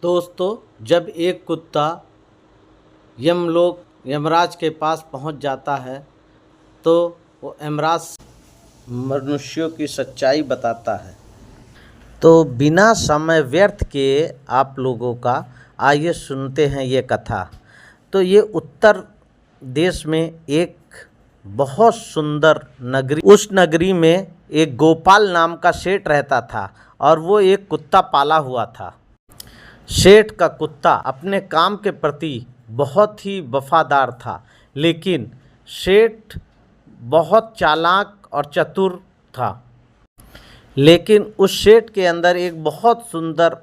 दोस्तों, जब एक कुत्ता यमराज के पास पहुंच जाता है तो वो यमराज मनुष्यों की सच्चाई बताता है। तो बिना समय व्यर्थ किए आप लोगों का आइए सुनते हैं ये कथा। तो ये उत्तर देश में एक बहुत सुंदर नगरी, उस नगरी में एक गोपाल नाम का सेठ रहता था और वो एक कुत्ता पाला हुआ था। सेठ का कुत्ता अपने काम के प्रति बहुत ही वफादार था, लेकिन सेठ बहुत चालाक और चतुर था। लेकिन उस सेठ के अंदर एक बहुत सुंदर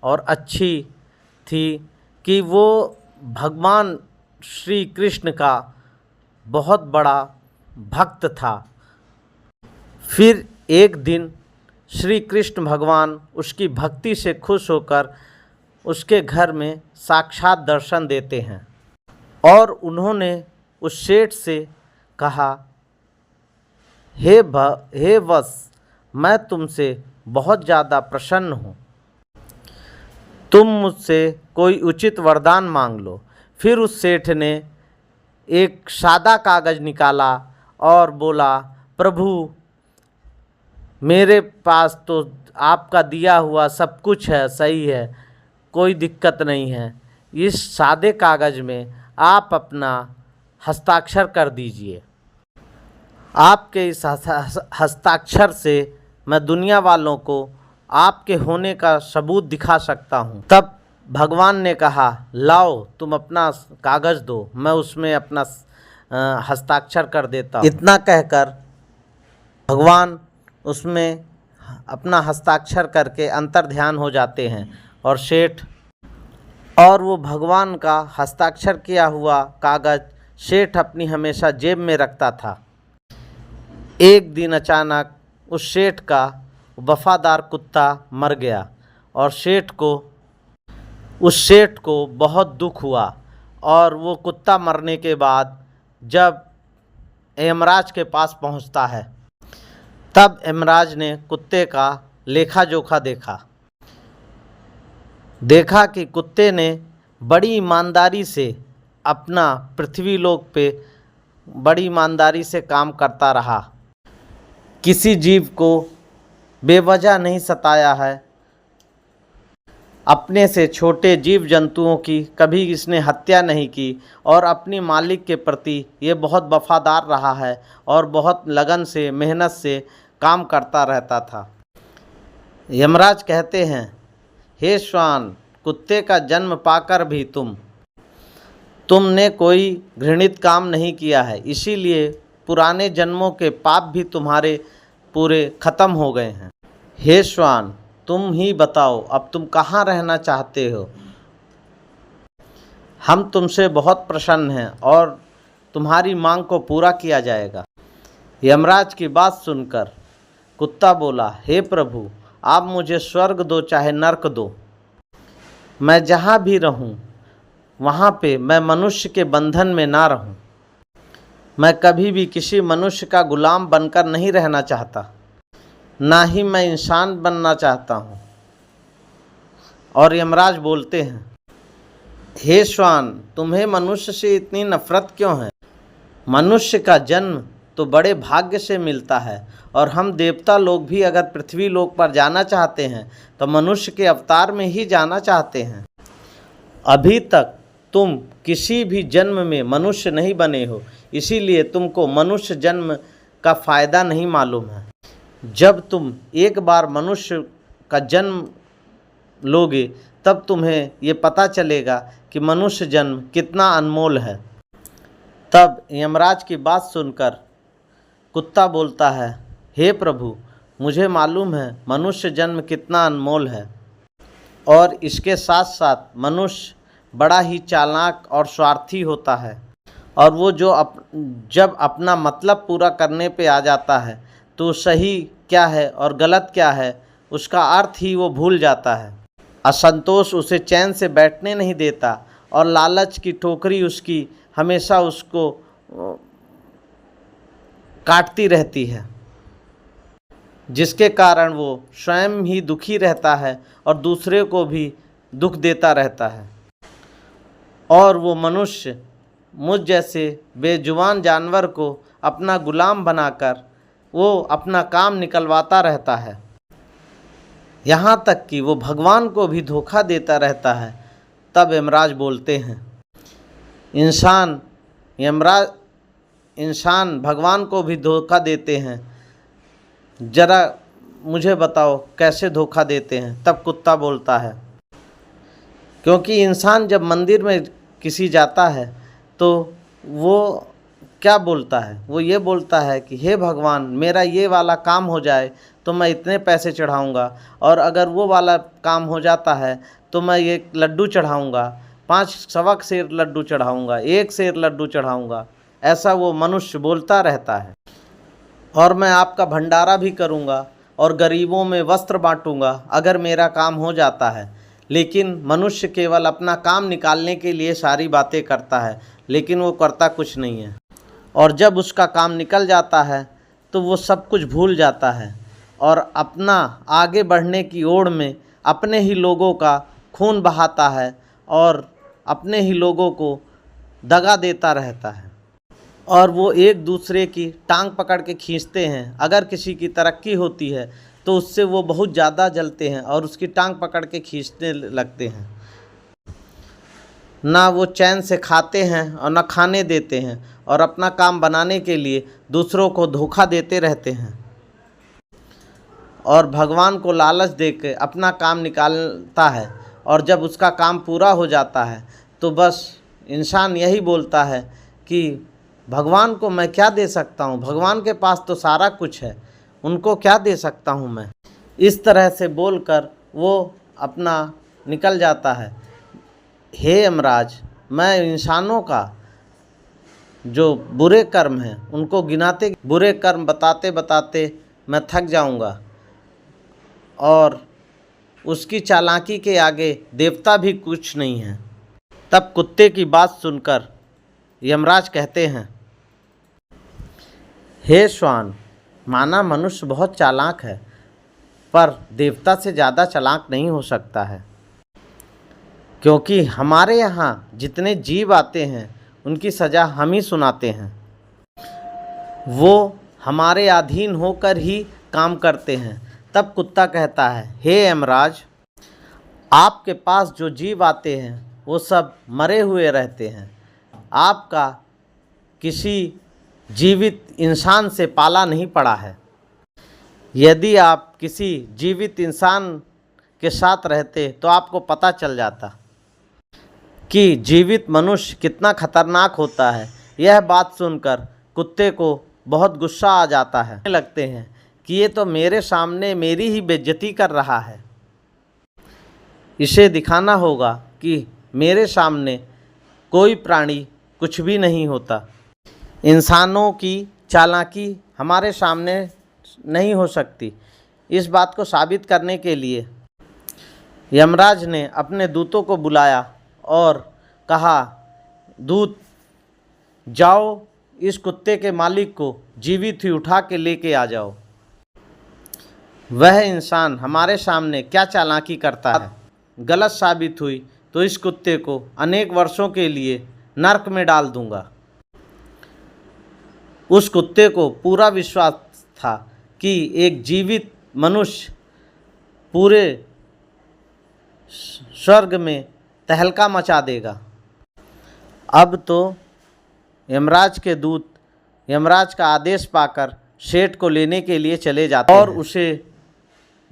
और अच्छी थी कि वो भगवान श्री कृष्ण का बहुत बड़ा भक्त था। फिर एक दिन श्री कृष्ण भगवान उसकी भक्ति से खुश होकर उसके घर में साक्षात दर्शन देते हैं और उन्होंने उस सेठ से कहा, हे वत्स, मैं तुमसे बहुत ज़्यादा प्रसन्न हूँ, तुम मुझसे कोई उचित वरदान मांग लो। फिर उस सेठ ने एक सादा कागज़ निकाला और बोला, प्रभु, मेरे पास तो आपका दिया हुआ सब कुछ है, सही है, कोई दिक्कत नहीं है। इस सादे कागज़ में आप अपना हस्ताक्षर कर दीजिए। आपके इस हस्ताक्षर से मैं दुनिया वालों को आपके होने का सबूत दिखा सकता हूँ। तब भगवान ने कहा, लाओ, तुम अपना कागज़ दो, मैं उसमें अपना हस्ताक्षर कर देता हूँ। इतना कहकर भगवान उसमें अपना हस्ताक्षर करके अंतर्ध्यान हो जाते हैं और सेठ और वो भगवान का हस्ताक्षर किया हुआ कागज़ सेठ अपनी हमेशा जेब में रखता था। एक दिन अचानक उस सेठ का वफादार कुत्ता मर गया और उस सेठ को बहुत दुख हुआ। और वो कुत्ता मरने के बाद जब यमराज के पास पहुंचता है, तब यमराज ने कुत्ते का लेखा जोखा देखा कि कुत्ते ने बड़ी ईमानदारी से अपना पृथ्वीलोक पे बड़ी ईमानदारी से काम करता रहा, किसी जीव को बेवजह नहीं सताया है, अपने से छोटे जीव जंतुओं की कभी इसने हत्या नहीं की और अपने मालिक के प्रति ये बहुत वफादार रहा है और बहुत लगन से मेहनत से काम करता रहता था। यमराज कहते हैं, हे श्वान, कुत्ते का जन्म पाकर भी तुमने कोई घृणित काम नहीं किया है, इसीलिए पुराने जन्मों के पाप भी तुम्हारे पूरे खत्म हो गए हैं। हे श्वान, तुम ही बताओ, अब तुम कहाँ रहना चाहते हो? हम तुमसे बहुत प्रसन्न हैं और तुम्हारी मांग को पूरा किया जाएगा। यमराज की बात सुनकर कुत्ता बोला, हे प्रभु, आप मुझे स्वर्ग दो चाहे नर्क दो, मैं जहाँ भी रहूँ वहाँ पे मैं मनुष्य के बंधन में ना रहूँ। मैं कभी भी किसी मनुष्य का गुलाम बनकर नहीं रहना चाहता, ना ही मैं इंसान बनना चाहता हूँ। और यमराज बोलते हैं, हे श्वान, तुम्हें मनुष्य से इतनी नफरत क्यों है? मनुष्य का जन्म तो बड़े भाग्य से मिलता है और हम देवता लोग भी अगर पृथ्वी लोक पर जाना चाहते हैं तो मनुष्य के अवतार में ही जाना चाहते हैं। अभी तक तुम किसी भी जन्म में मनुष्य नहीं बने हो, इसीलिए तुमको मनुष्य जन्म का फ़ायदा नहीं मालूम है। जब तुम एक बार मनुष्य का जन्म लोगे तब तुम्हें ये पता चलेगा कि मनुष्य जन्म कितना अनमोल है। तब यमराज की बात सुनकर कुत्ता बोलता है, हे प्रभु, मुझे मालूम है मनुष्य जन्म कितना अनमोल है और इसके साथ साथ मनुष्य बड़ा ही चालाक और स्वार्थी होता है और वो जब अपना मतलब पूरा करने पे आ जाता है तो सही क्या है और गलत क्या है उसका अर्थ ही वो भूल जाता है। असंतोष उसे चैन से बैठने नहीं देता और लालच की ठोकरी उसकी हमेशा उसको काटती रहती है, जिसके कारण वो स्वयं ही दुखी रहता है और दूसरे को भी दुख देता रहता है और वो मनुष्य मुझ जैसे बेजुबान जानवर को अपना गुलाम बनाकर वो अपना काम निकलवाता रहता है। यहाँ तक कि वो भगवान को भी धोखा देता रहता है। तब यमराज बोलते हैं, इंसान भगवान को भी धोखा देते हैं, जरा मुझे बताओ कैसे धोखा देते हैं। तब कुत्ता बोलता है, क्योंकि इंसान जब मंदिर में किसी जाता है तो वो क्या बोलता है, वो ये बोलता है कि हे भगवान, मेरा ये वाला काम हो जाए तो मैं इतने पैसे चढ़ाऊँगा, और अगर वो वाला काम हो जाता है तो मैं ये लड्डू चढ़ाऊँगा, 5 सवा सेर लड्डू चढ़ाऊँगा, 1 सेर लड्डू चढ़ाऊँगा। ऐसा वो मनुष्य बोलता रहता है। और मैं आपका भंडारा भी करूँगा और गरीबों में वस्त्र बांटूँगा अगर मेरा काम हो जाता है। लेकिन मनुष्य केवल अपना काम निकालने के लिए सारी बातें करता है, लेकिन वो करता कुछ नहीं है। और जब उसका काम निकल जाता है तो वो सब कुछ भूल जाता है और अपना आगे बढ़ने की ओर में अपने ही लोगों का खून बहाता है और अपने ही लोगों को दगा देता रहता है। और वो एक दूसरे की टांग पकड़ के खींचते हैं। अगर किसी की तरक्की होती है तो उससे वो बहुत ज़्यादा जलते हैं और उसकी टांग पकड़ के खींचने लगते हैं। ना वो चैन से खाते हैं और ना खाने देते हैं, और अपना काम बनाने के लिए दूसरों को धोखा देते रहते हैं और भगवान को लालच देकर अपना काम निकालता है। और जब उसका काम पूरा हो जाता है तो बस इंसान यही बोलता है कि भगवान को मैं क्या दे सकता हूँ, भगवान के पास तो सारा कुछ है, उनको क्या दे सकता हूँ मैं। इस तरह से बोलकर वो अपना निकल जाता है। हे यमराज, मैं इंसानों का जो बुरे कर्म हैं उनको गिनाते, बुरे कर्म बताते बताते मैं थक जाऊंगा, और उसकी चालाकी के आगे देवता भी कुछ नहीं है। तब कुत्ते की बात सुनकर यमराज कहते हैं, हे श्वान, माना मनुष्य बहुत चालाक है, पर देवता से ज़्यादा चालाक नहीं हो सकता है, क्योंकि हमारे यहाँ जितने जीव आते हैं उनकी सज़ा हम ही सुनाते हैं। वो हमारे अधीन होकर ही काम करते हैं। तब कुत्ता कहता है, हे यमराज, आपके पास जो जीव आते हैं वो सब मरे हुए रहते हैं। आपका किसी जीवित इंसान से पाला नहीं पड़ा है। यदि आप किसी जीवित इंसान के साथ रहते तो आपको पता चल जाता कि जीवित मनुष्य कितना खतरनाक होता है। यह बात सुनकर कुत्ते को बहुत गुस्सा आ जाता है। लगते हैं कि ये तो मेरे सामने मेरी ही बेइज्जती कर रहा है। इसे दिखाना होगा कि मेरे सामने कोई प्राणी कुछ भी नहीं होता। इंसानों की चालाकी हमारे सामने नहीं हो सकती। इस बात को साबित करने के लिए यमराज ने अपने दूतों को बुलाया और कहा, दूत जाओ, इस कुत्ते के मालिक को जीवित ही उठा के लेके आ जाओ। वह इंसान हमारे सामने क्या चालाकी करता है। गलत साबित हुई तो इस कुत्ते को अनेक वर्षों के लिए नरक में डाल दूंगा। उस कुत्ते को पूरा विश्वास था कि एक जीवित मनुष्य पूरे स्वर्ग में तहलका मचा देगा। अब तो यमराज के दूत यमराज का आदेश पाकर सेठ को लेने के लिए चले जाते हैं और उसे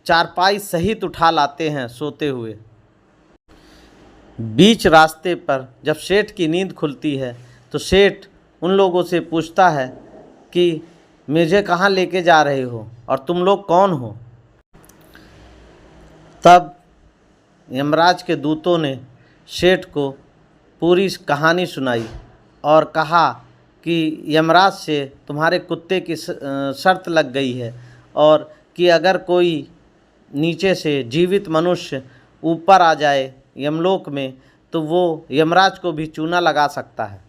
चारपाई सहित उठा लाते हैं सोते हुए। बीच रास्ते पर जब सेठ की नींद खुलती है तो सेठ उन लोगों से पूछता है कि मुझे कहाँ लेके जा रहे हो और तुम लोग कौन हो। तब यमराज के दूतों ने सेठ को पूरी कहानी सुनाई और कहा कि यमराज से तुम्हारे कुत्ते की शर्त लग गई है, और कि अगर कोई नीचे से जीवित मनुष्य ऊपर आ जाए यमलोक में तो वो यमराज को भी चूना लगा सकता है।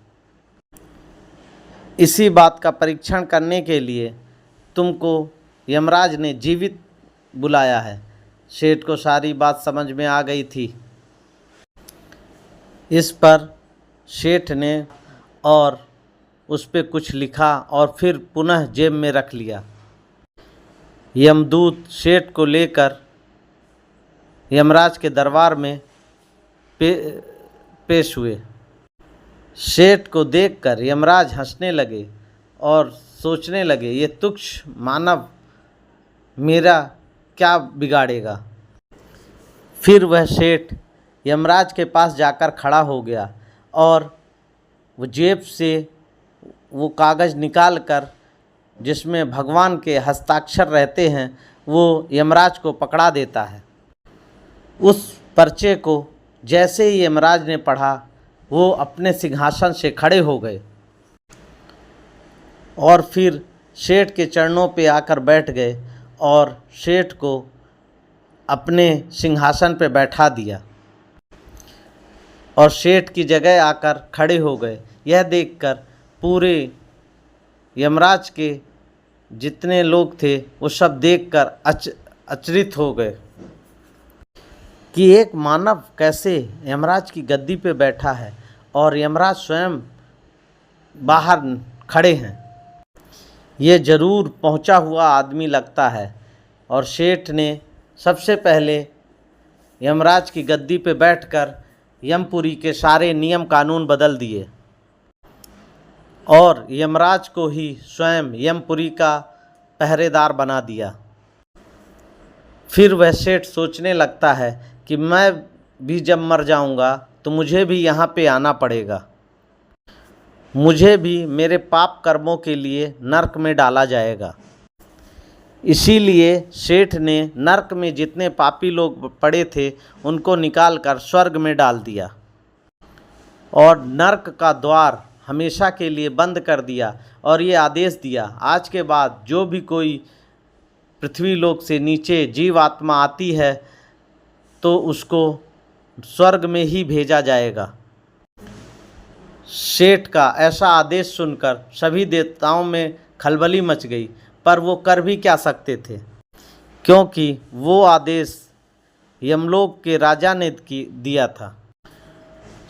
इसी बात का परीक्षण करने के लिए तुमको यमराज ने जीवित बुलाया है। सेठ को सारी बात समझ में आ गई थी इस पर सेठ ने और उस पे कुछ लिखा और फिर पुनः जेब में रख लिया। यमदूत सेठ को लेकर यमराज के दरबार में पेश हुए। सेठ को देखकर यमराज हंसने लगे और सोचने लगे, ये तुच्छ मानव मेरा क्या बिगाड़ेगा। फिर वह सेठ यमराज के पास जाकर खड़ा हो गया और वो जेब से वो कागज़ निकाल कर जिसमें भगवान के हस्ताक्षर रहते हैं वो यमराज को पकड़ा देता है। उस पर्चे को जैसे ही यमराज ने पढ़ा वो अपने सिंहासन से खड़े हो गए और फिर सेठ के चरणों पे आकर बैठ गए और सेठ को अपने सिंहासन पे बैठा दिया और सेठ की जगह आकर खड़े हो गए। यह देखकर पूरे यमराज के जितने लोग थे वो सब देखकर अचरित हो गए कि एक मानव कैसे यमराज की गद्दी पे बैठा है और यमराज स्वयं बाहर खड़े हैं। ये जरूर पहुंचा हुआ आदमी लगता है। और सेठ ने सबसे पहले यमराज की गद्दी पे बैठकर यमपुरी के सारे नियम कानून बदल दिए और यमराज को ही स्वयं यमपुरी का पहरेदार बना दिया। फिर वह सेठ सोचने लगता है कि मैं भी जब मर जाऊंगा तो मुझे भी यहाँ पे आना पड़ेगा, मुझे भी मेरे पाप कर्मों के लिए नरक में डाला जाएगा। इसीलिए सेठ ने नरक में जितने पापी लोग पड़े थे उनको निकालकर स्वर्ग में डाल दिया और नरक का द्वार हमेशा के लिए बंद कर दिया और ये आदेश दिया, आज के बाद जो भी कोई पृथ्वी लोक से नीचे जीवात्मा आती है तो उसको स्वर्ग में ही भेजा जाएगा। सेठ का ऐसा आदेश सुनकर सभी देवताओं में खलबली मच गई, पर वो कर भी क्या सकते थे क्योंकि वो आदेश यमलोक के राजा ने दिया था।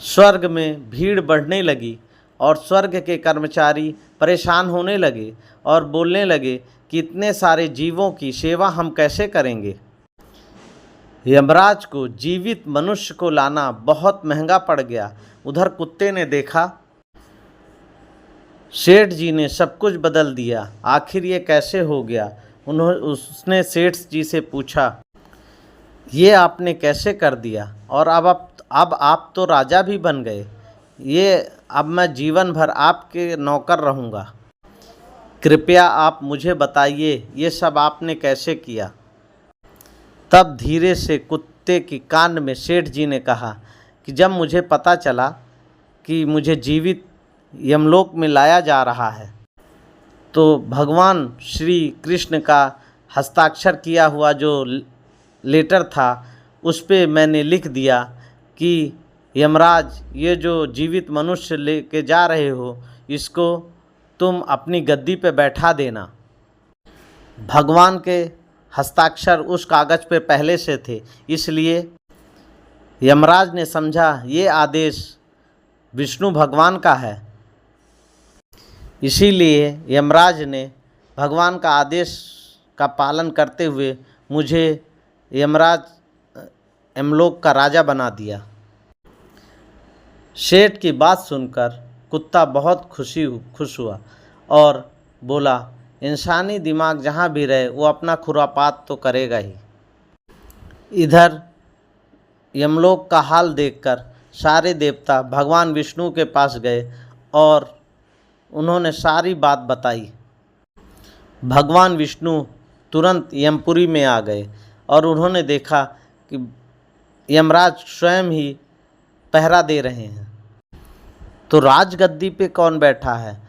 स्वर्ग में भीड़ बढ़ने लगी और स्वर्ग के कर्मचारी परेशान होने लगे और बोलने लगे कि इतने सारे जीवों की सेवा हम कैसे करेंगे। यमराज को जीवित मनुष्य को लाना बहुत महंगा पड़ गया। उधर कुत्ते ने देखा सेठ जी ने सब कुछ बदल दिया, आखिर ये कैसे हो गया। उसने सेठ जी से पूछा, ये आपने कैसे कर दिया और अब आप तो राजा भी बन गए, ये अब मैं जीवन भर आपके नौकर रहूँगा, कृपया आप मुझे बताइए ये सब आपने कैसे किया। तब धीरे से कुत्ते की कान में सेठ जी ने कहा कि जब मुझे पता चला कि मुझे जीवित यमलोक में लाया जा रहा है तो भगवान श्री कृष्ण का हस्ताक्षर किया हुआ जो लेटर था उस पे मैंने लिख दिया कि यमराज ये जो जीवित मनुष्य लेके जा रहे हो इसको तुम अपनी गद्दी पे बैठा देना। भगवान के हस्ताक्षर उस कागज़ पे पहले से थे, इसलिए यमराज ने समझा ये आदेश विष्णु भगवान का है। इसीलिए यमराज ने भगवान का आदेश का पालन करते हुए मुझे यमलोक का राजा बना दिया। सेठ की बात सुनकर कुत्ता बहुत खुश हुआ और बोला, इंसानी दिमाग जहाँ भी रहे वो अपना खुरापात तो करेगा ही। इधर यमलोक का हाल देखकर सारे देवता भगवान विष्णु के पास गए और उन्होंने सारी बात बताई। भगवान विष्णु तुरंत यमपुरी में आ गए और उन्होंने देखा कि यमराज स्वयं ही पहरा दे रहे हैं। तो राजगद्दी पे कौन बैठा है?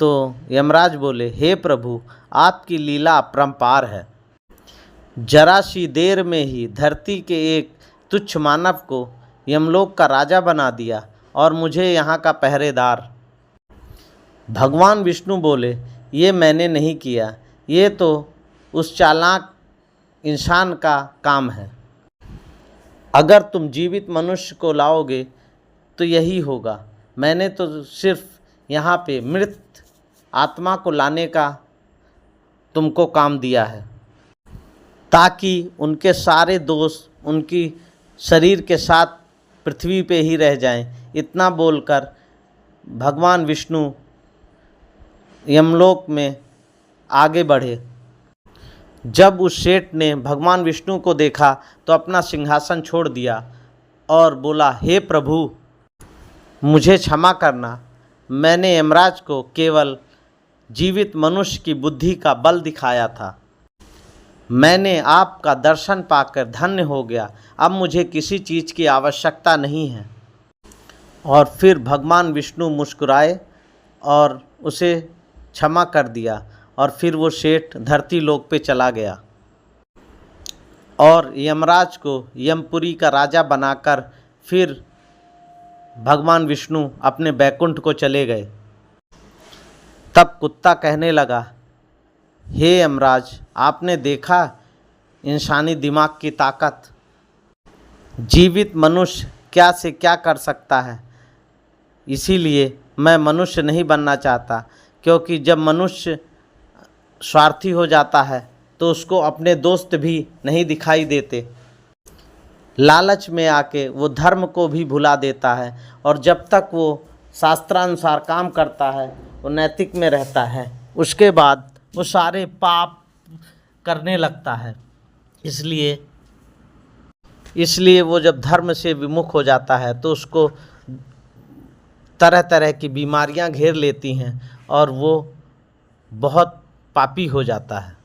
तो यमराज बोले, हे प्रभु, आपकी लीला अपरंपार है। जरा सी देर में ही धरती के एक तुच्छ मानव को यमलोक का राजा बना दिया और मुझे यहाँ का पहरेदार। भगवान विष्णु बोले, ये मैंने नहीं किया, ये तो उस चालाक इंसान का काम है। अगर तुम जीवित मनुष्य को लाओगे तो यही होगा। मैंने तो सिर्फ यहाँ पे मृत आत्मा को लाने का तुमको काम दिया है, ताकि उनके सारे दोष उनकी शरीर के साथ पृथ्वी पे ही रह जाएं। इतना बोलकर भगवान विष्णु यमलोक में आगे बढ़े। जब उस सेठ ने भगवान विष्णु को देखा तो अपना सिंहासन छोड़ दिया और बोला, हे प्रभु, मुझे क्षमा करना। मैंने यमराज को केवल जीवित मनुष्य की बुद्धि का बल दिखाया था। मैंने आपका दर्शन पाकर धन्य हो गया। अब मुझे किसी चीज़ की आवश्यकता नहीं है। और फिर भगवान विष्णु मुस्कुराए और उसे क्षमा कर दिया और फिर वो सेठ धरती लोक पे चला गया और यमराज को यमपुरी का राजा बनाकर फिर भगवान विष्णु अपने बैकुंठ को चले गए। तब कुत्ता कहने लगा, हे यमराज, आपने देखा इंसानी दिमाग की ताकत। जीवित मनुष्य क्या से क्या कर सकता है। इसीलिए मैं मनुष्य नहीं बनना चाहता, क्योंकि जब मनुष्य स्वार्थी हो जाता है तो उसको अपने दोस्त भी नहीं दिखाई देते। लालच में आके वो धर्म को भी भुला देता है और जब तक वो शास्त्रानुसार काम करता है, वो नैतिक में रहता है, उसके बाद वो सारे पाप करने लगता है। इसलिए वो जब धर्म से विमुख हो जाता है तो उसको तरह तरह की बीमारियां घेर लेती हैं और वो बहुत पापी हो जाता है।